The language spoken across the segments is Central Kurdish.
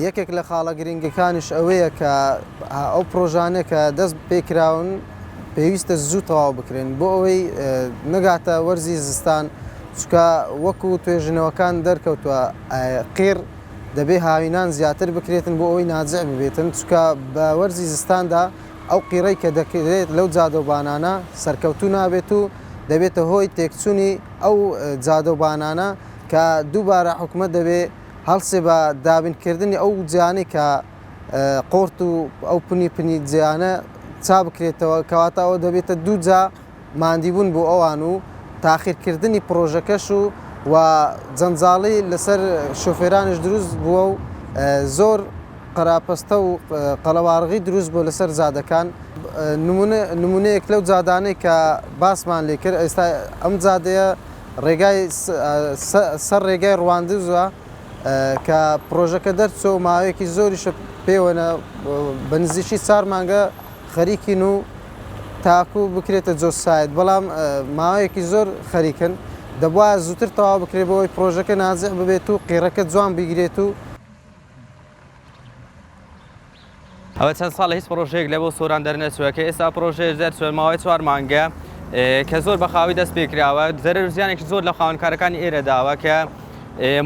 یەکێک لە خاڵە گرنگەکانیش ئەوەیە کە ئەو پرۆژانە کە دەست پێکراون پێویستە زوو تەواو بکرێن بۆ ئەوەی نەگاتە وەرزی زستان چکە وەکو توێژنەوەکان دەرکەوتووە قیر دەبێ هاوینان زیاتر بکرێتن بۆ ئەوەی ناجع ببێتن چکە بە وەرزی زستاندا ئەو قیڕەی کە دەکرێت لەو جادەوبانانە سەرکەوتوو نابێت و دەبێتە هۆی تێکچوونی ئەو جادەوبانانە کە دووبارە حکومەت دەبێ هەڵسێ بە دابینکردنی ئەو جیانەی کە قۆرت و ئەو پنی جیانە چا بکرێتەوە کەواتە ئەوە دەبێتە دوو جا ماندیبوون بۆ ئەوان و تاخیرکردنی پرۆژەکەش و جەنجاڵی لەسەر شۆفێرانش دروست بووە و زۆر قەراپەستە و قەڵەوارغی دروست بۆ لەسەر جادەکان نمونەیەک لەو جادانەی کە باسمان لێ کرد ئێستا ئەم جادەیە ڕێگای سەر ڕێگای ڕواندوزە کە پرۆژەکە دەرچۆ و ماوەیەکی زۆریشە پێوەنە بە نزیکی 4 مانگە خەریکین و تاکو بکرێتە جۆسایت بەڵام ماوەیەکی زۆر خەریکن دەبووە زووتر تەواو بکرێت بەوەی پرۆژەکە نازیع ببێت و قیڕەکە جوان بگرێت و ئەوە چەند ساڵ هیچ پرۆژەیەک لە بۆ سۆران دەرنەچووە کە ئێستا پرۆژەیەک دەرچوێت ماوەی 4 مانگە کە زۆر بە خاوی دەست پێکراوە زەرەر زیانێکی زۆر لە خاوەنکارەکانی ئێرە داوە کە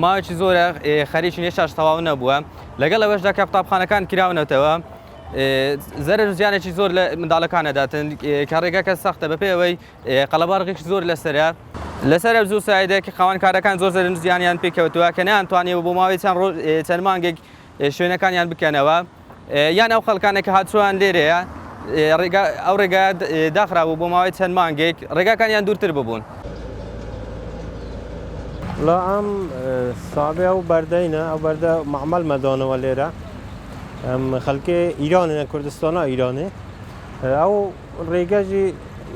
ماوەیەکی زۆرە خەریکی هێشتاش تەواو نەبووە لەگەڵ ئەوەشدا کە قوتابخانەکان کراونەتەوە زەرەر زیانێکی زۆر لە منداڵەکانەداتن کە ڕێگەکە سەختە بەپێ ئەوەی قەڵەبارغێکی زۆر لەسەر ئەو زوو سایدێکی خاوەنکارەکان زۆر زەرەر زیانیان پێکەوتووە کە نەیانتوانیەوە بۆ ماوەی چەند مانگێک شوێنەکانیان بکەنەوە یان ئەو خەڵکانێک کە هاتووان لێرەیە ئەو ڕێگا داخرابوو بۆ ماوەی چەند مانگێک ڕێگاکانیان دوورتر ببوون. لا ئەم سابێ ئەو بەردەینە ئەو بەردە معمەل مەدانەوە لێرە ئەم خەڵکێ ئیرانە کوردستانە ئیرانێ ئەو ڕێگەژی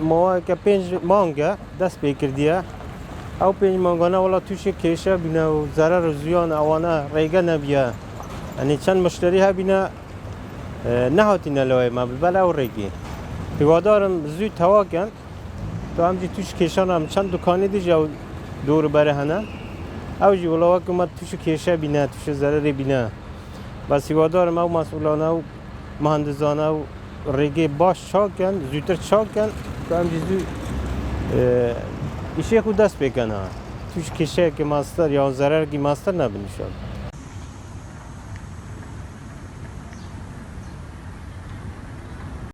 ماوەیەکە 5 مانگە دەست پێ کردیە ئەو 5 مانگانە وڵا تووشی کێشە بینە و زەرەر زیان ئەوانە ڕێگە نەبیە ئەنی چەند مشتری هەبینە نەهاتینە لەوەی مەبل ئەو ڕێگی هیوادارم زوو تەواکەن تو ئەمجی توش کێشانم چەند دوکانی دیژە و دووربەرە هەنە ئەوژی وڵاوەکمە توش کێشە بینە توش زەرەری بینە بەس هیوادارم ئەو مەسئولانە و مهندزانە و ڕێگەی باش چاکەن زووتر چاکەن تو ئەمجی زوو ئیشێک و دەست پێکەنە توش کێشەیەکی ماستەر یا زەرەرگی ماستەر نەبنیشان